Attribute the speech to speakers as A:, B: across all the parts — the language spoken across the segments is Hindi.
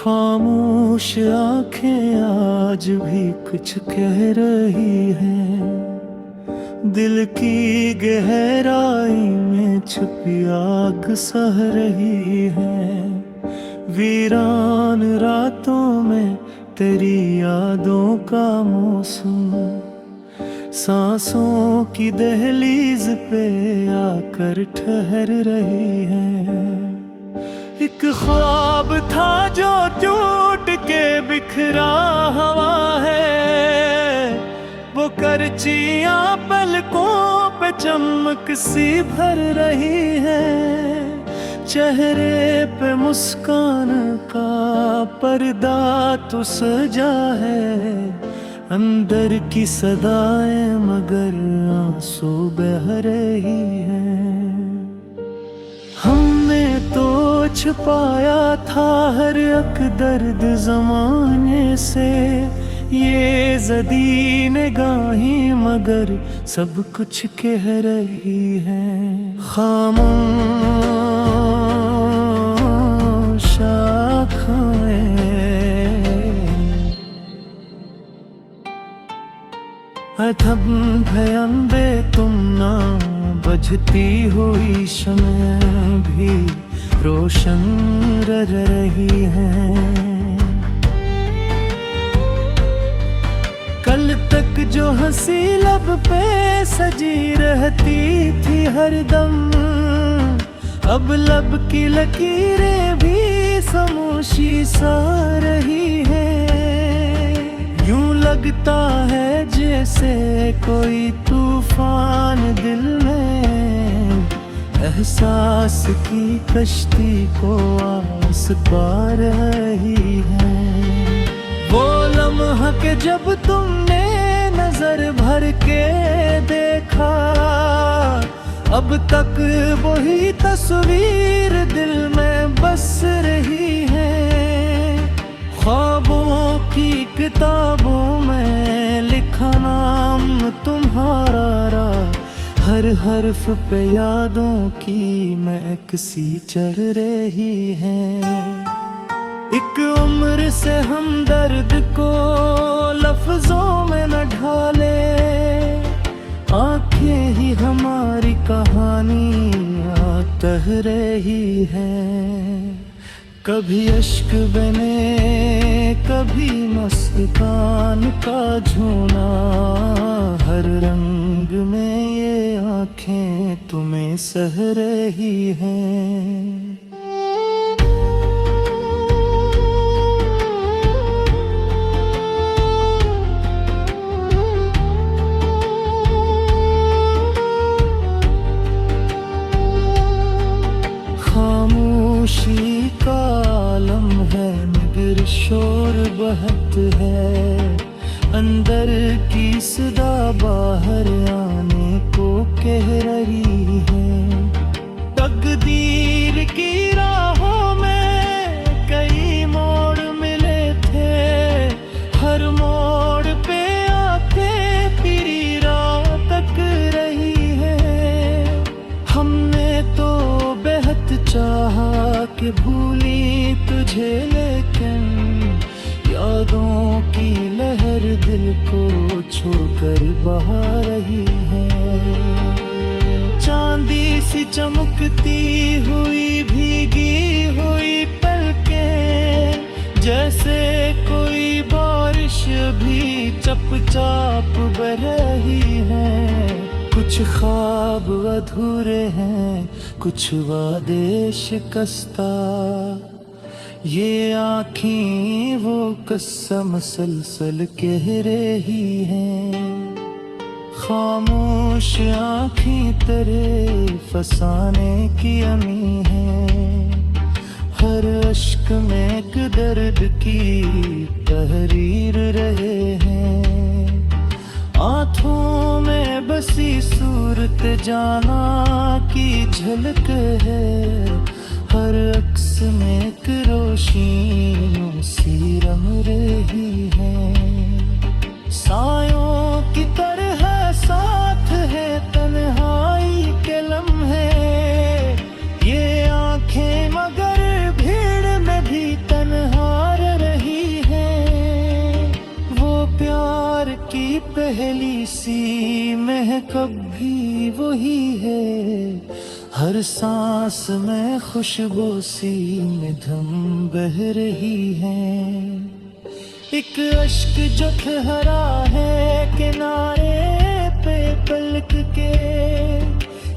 A: खामोश आंखें आज भी कुछ कह रही हैं, दिल की गहराई में छुपी आग सह रही है। वीरान रातों में तेरी यादों का मौसम सांसों की दहलीज पे आकर ठहर रही है। एक ख्वाब था जो टूट के बिखरा हुआ है, वो करचियां पलकों पे चमक सी भर रही है। चेहरे पे मुस्कान का पर्दा तो सजा है, अंदर की सदाएं मगर आंसू बह रही है। हमने तो छुपाया था हर एक दर्द जमाने से, ये जदी निगाहें मगर सब कुछ कह रही है। खामोश आँखें अथम भयंबे तुम ना बजती हुई शम्में भी रोशन रही हैं। कल तक जो हंसी लब पे सजी रहती थी हरदम, अब लब की लकीरें भी खामोशी सा रही है। यूं लगता है जैसे कोई तूफान दिल में एहसास की कश्ती को आस पा रही है। वो लम्हा के जब तुमने नजर भर के देखा, अब तक वही तस्वीर दिल में बस रही है। ख्वाबों की किताबों में लिखा नाम तुम्हारा, हर हर्फ पे यादों की महक सी चढ़ रही है। एक उम्र से हम दर्द को लफ्जों में न ढाले, आंखें ही हमारी कहानियाँ कह रही है। कभी अश्क बने कभी मस्तान का झूना, हर रंग में ये आंखें तुम्हें सह रही हैं। खामोशी का आलम है मगर शोर बहत है, अंदर की सदा बाहर आने को कह रही है। तकदीर की राहों में कई मोड़ मिले थे, हर मोड़ पे आके तेरी राह तक रही है। हमने तो बेहद चाहा कि भूली तुझे, लेकिन यादों की लहर दिल को छोड़कर बहा रही है। चांदी सी चमकती हुई भीगी हुई पलकें, जैसे कोई बारिश भी चपचाप बह रही है। कुछ ख्वाब अधूरे हैं, कुछ वादे शिकस्ता, ये आँखें वो कसम सलसल कह रही हैं। खामोश आँखें तेरे फसाने की अमी हैं, हर अश्क में एक दर्द की तहरीर रहे हैं। आँखों में बसी सूरत जाना की झलक है, हर अक्स में एक रोशनी सी रम रही है। सायों की तरह साथ है तन्हाई के लम्हे, ये आंखें मगर भीड़ में भी तन्हा महकब भी वही है, हर सांस में खुशबू सी निधम बह रही है। एक अश्क जो ठहरा है किनारे पे पलक के,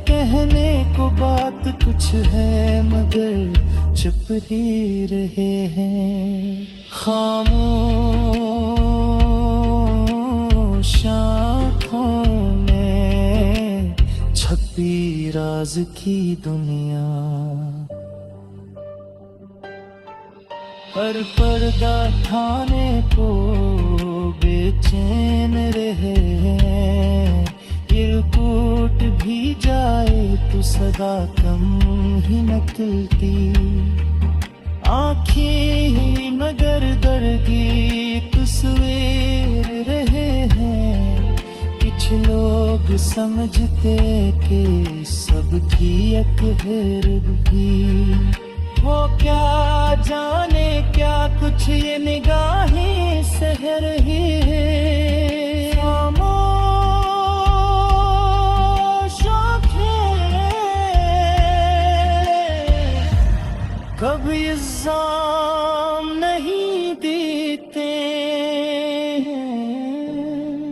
A: कहने को बात कुछ है मगर चुप ही रहे हैं। खामोश आँखों में छपी राज की दुनिया, पर पर्दा थाने को बेचैन रहे हैं। ये टूट भी जाए तो सदा कम ही निकलती, आँखें ही मगर दर्दी तस्वीर रहे हैं। कुछ लोग समझते कि सबकी एक हिरब भी, वो क्या जाने क्या कुछ ये निगाहें सह रही है। खामोश आँखें कभी इल्जाम नहीं देते,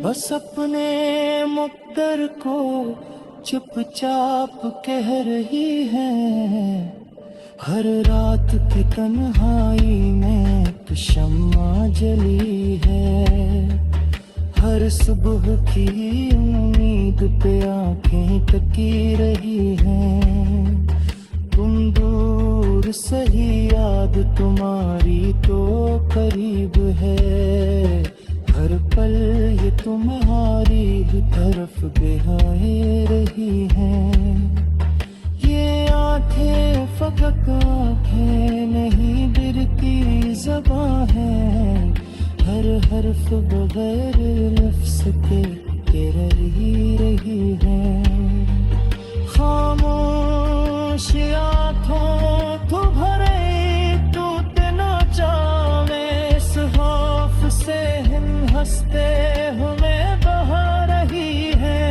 A: बस अपने मुक़द्दर को चुपचाप कह रही है। हर रात की तन्हाई में तो शम्मा जली है, हर सुबह की उम्मीद पे आंखें टकी रही हैं। तुम दूर सही याद तुम्हारी तो करीब है, हर पल ये तुम्हारी ही तरफ बहाए रही हैं। ये आंखें फकत आंखें नहीं गिरती ज़बां है, हर हर्फ बगैर लफ्ज़ के रही है। खामोश आँखों तो भरे टूट न जावे, इस खौफ से हम हंसते हमें बहा रही है।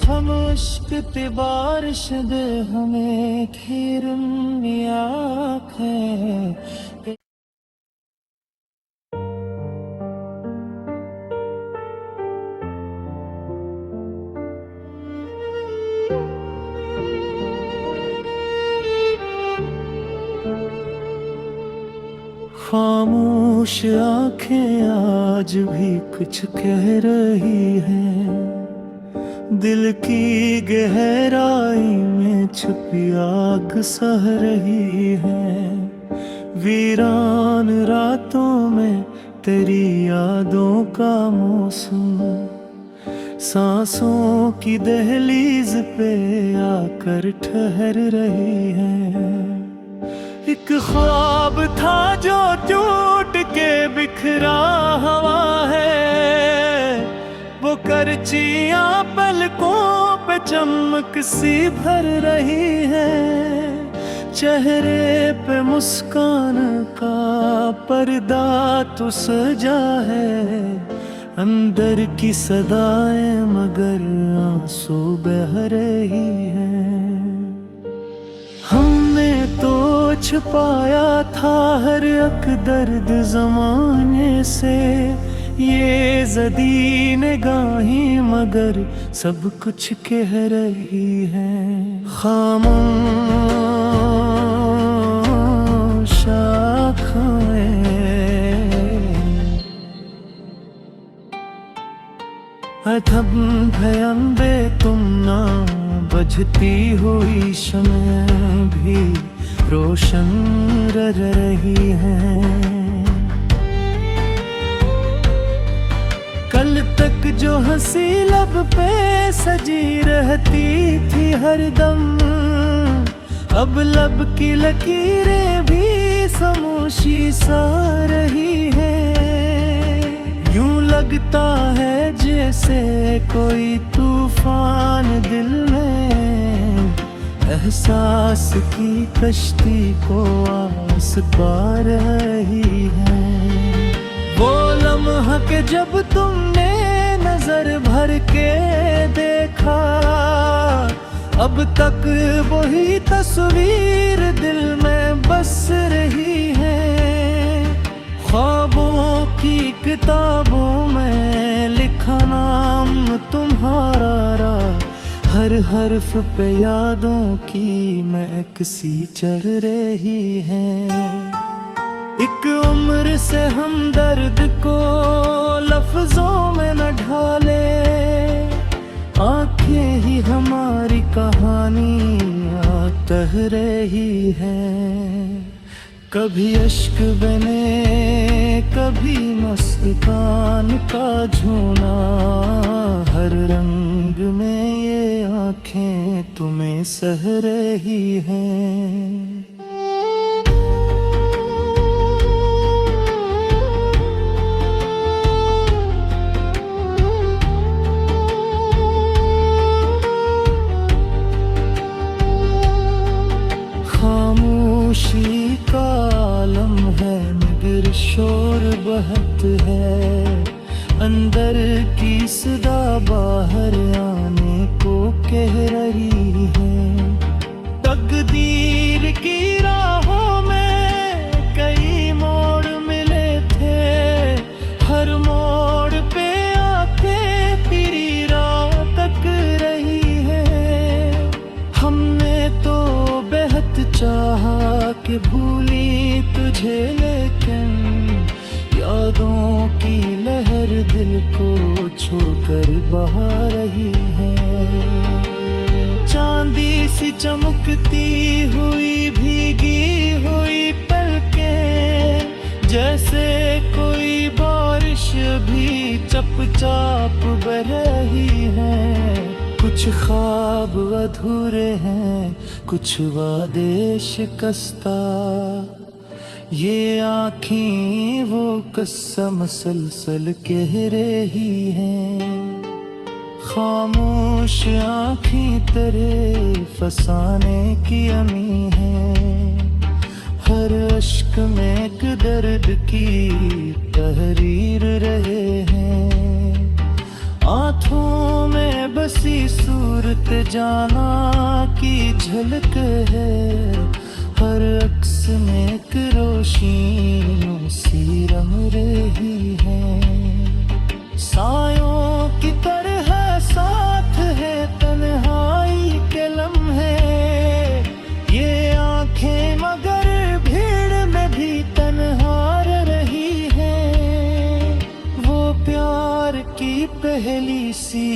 A: हम इश्क ते बारिश दे हमें घेरन आँखें। खामोश आँखें आज भी कुछ कह रही हैं, दिल की गहराई में छुपी आग सह रही है। वीरान रातों में तेरी यादों का मौसम, सांसों की दहलीज पे आकर ठहर रही है। एक ख्वाब था जो टूट के बिखरा हुआ है, वो करचियां पलकों पे चमक सी भर रही है। चेहरे पे मुस्कान का पर्दा तो सजा है, अंदर की सदाएं मगर आंसू बह रही हैं। हमने तो छुपाया था हर एक दर्द ज़माने से, ये ज़दी निगाहें मगर सब कुछ कह रही है। खामोश आँखें अथम भयंबे तुम ना, बजती हुई शम्में भी रोशन रही हैं। कल तक जो हंसी लब पे सजी रहती थी हरदम, अब लब की लकीरें भी खामोशी सा रही है। यूं लगता है जैसे कोई तूफान दिल में एहसास की कश्ती को आस पा रही है। वो लम्हा के जब तुमने नजर नजर भर के देखा, अब तक वही तस्वीर दिल में बस रही है। ख्वाबों की किताबों में लिखा नाम तुम्हारा, हर हर्फ पे यादों की महक सी चढ़ रही है। एक उम्र से हम दर्द को लफ्जों में न ढाले, आंखें ही हमारी कहानियाँ कह रही हैं। कभी अश्क बने कभी मुस्कान का झूना, हर रंग में ये आंखें तुम्हें सह रही हैं। खामोशी का आलम है मगर शोर बहुत है, अंदर की सदा बाहर आने को कह रही है। तकदीर की राहों में कई मोड़ मिले थे, हर मोड़ पे आके तेरी राह तक रही है। हमने तो बेहद चाहा कि भूली तुझे, लेकिन यादों की लहर दिल को छोड़कर बहा रही है। चांदी सी चमकती हुई भीगी हुई पलकें, जैसे कोई बारिश भी चपचाप बह रही है। कुछ ख्वाब अधूरे हैं, कुछ वादे शिकस्ता, ये आँखें वो कस्सम मसलसल कह रही हैं। खामोश आँखें तेरे फसाने की अमी है, हर अश्क में एक दर्द की तहरीर रहे हैं। आँखों में बसी सूरत जाना की झलक है, हर अक्स में एक रोशनी सी रम रही है। सायों की तरह साथ है तन्हाई के लम्हे, ये आंखें मगर भीड़ में भी तन्हा रही है। वो प्यार की पहली सी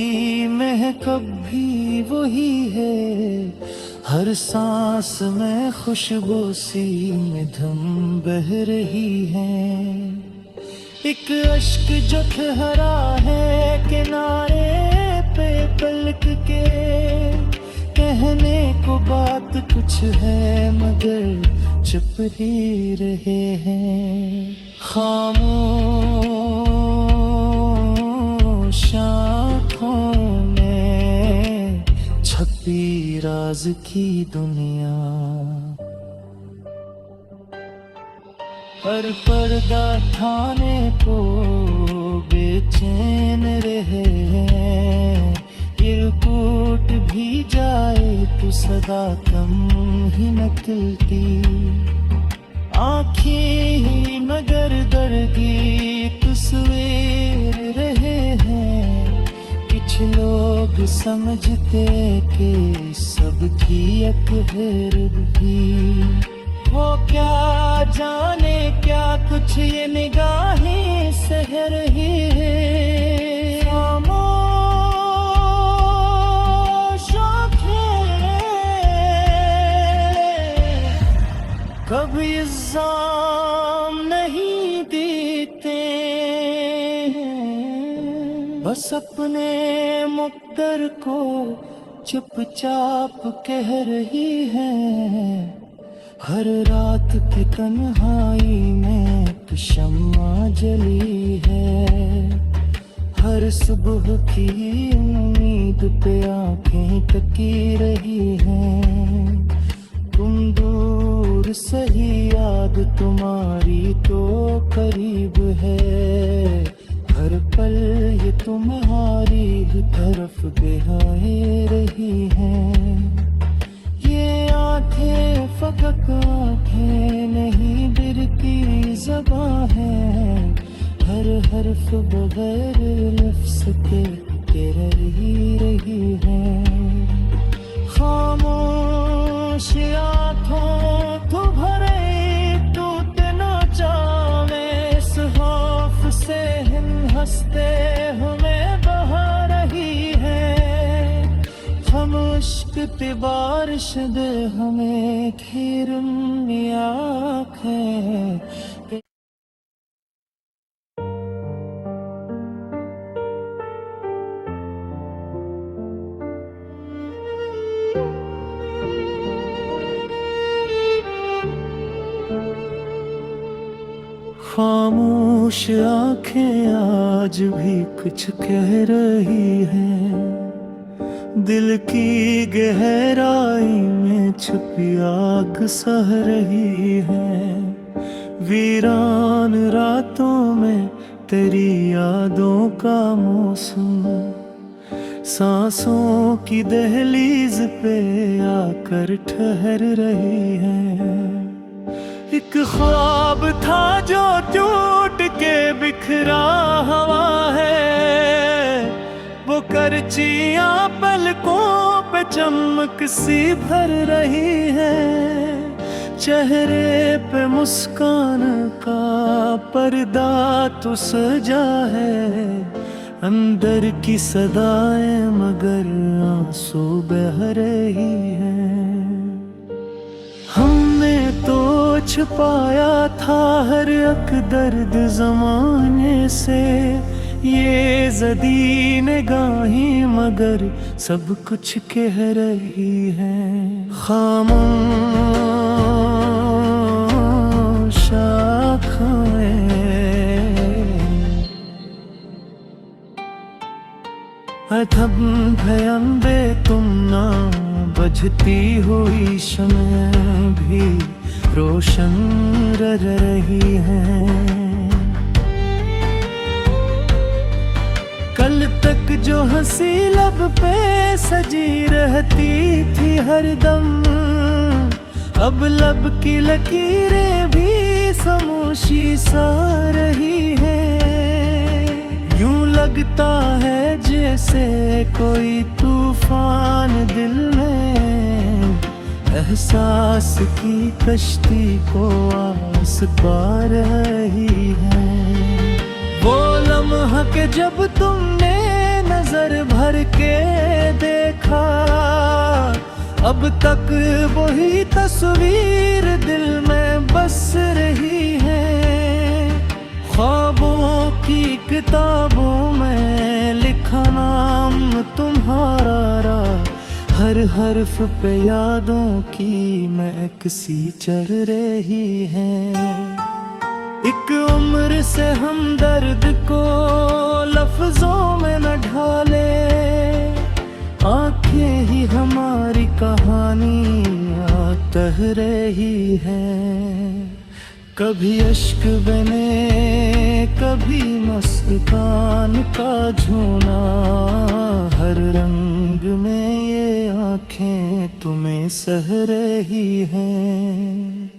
A: महक भी वही है, हर सांस में खुशबू सी मधुम बह रही है। एक अश्क जो ठहरा है किनारे पे पलक के, कहने को बात कुछ है मगर चुप ही रहे हैं। खामोश आँखों में छपी राज की दुनिया, पर पर्दा थाने को बेचैन रहे हैं। इरकूट भी जाए तो सदा कम ही निकलती, आँखें ही मगर दर्दी तस्वीर रहे हैं। कुछ लोग समझते कि सबकी एक भी, वो क्या जाने क्या कुछ ये निगाहें सह रही है। खामोश आँखें कभी इल्जाम नहीं देते, बस अपने मुक़द्दर को चुपचाप कह रही है। हर रात की तन्हाई में एक शम्मा जली है, हर सुबह की उम्मीद पे आंखें टकी रही हैं। तुम दूर सही याद तुम्हारी तो करीब है, हर पल ये तुम्हारी तरफ बिहाए रही हैं। ये आंखें फकत आंखें नहीं, दिल की ज़बां है। हर हर्फ बगैर लफ्ज़ के रही है। खामोश आँखों तो भरे टूट न जावे, इस खौफ से हंसते हमें बहा रही है। हम इश्क की बारिश दे हमें घेरनी आँखें। खामोश आंखें आज भी कुछ कह रही हैं। दिल की गहराई में छुपी आग सह रही है। वीरान रातों में तेरी यादों का मौसम, सांसों की दहलीज पे आकर ठहर रही है। एक ख्वाब था जो टूट के बिखरा हुआ है, वो करचियां पलकों पे चमक सी भर रही है। चेहरे पे मुस्कान का पर्दा तो सजा है, अंदर की सदाएं मगर आंसू बह रही हैं। हमने तो छुपाया था हर एक दर्द जमाने से, ये ज़दी निगाहें मगर सब कुछ कह रही है। खामोश आँखें अथम भयंबे तुम ना, बजती हुई शम्में भी रोशन रही हैं। कल तक जो हंसी लब पे सजी रहती थी हरदम, अब लब की लकीरें भी खामोशी सा रही है। यूं लगता है जैसे कोई तूफान दिल में एहसास की कश्ती को आस पा रही है। वो लम्हा के जब तुमने नजर भर के देखा, अब तक वही तस्वीर दिल में बस रही है। ख्वाबों की किताबों में लिखा नाम तुम्हारा, हर हर्फ पे यादों की महक सी चढ़ रही है। एक उम्र से हम दर्द को लफ्जों में न ढाले, आंखें ही हमारी कहानियाँ कह रही है। कभी अश्क बने कभी मस्तान का झोना, हर रंग में ये आँखें तुम्हें सह रही हैं।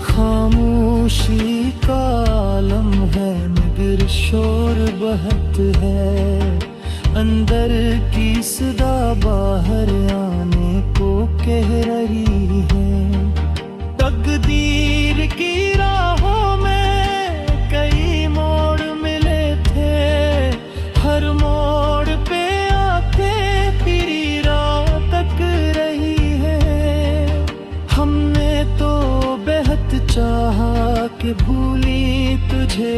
A: खामोशी का आलम है मगर शोर बहत है, अंदर की सदा बाहर आने को कह रही है। तकदीर की राहों में कई मोड़ मिले थे, हर मोड़ पे आके तेरी राह तक रही है। हमने तो बेहद चाहा कि भूली तुझे।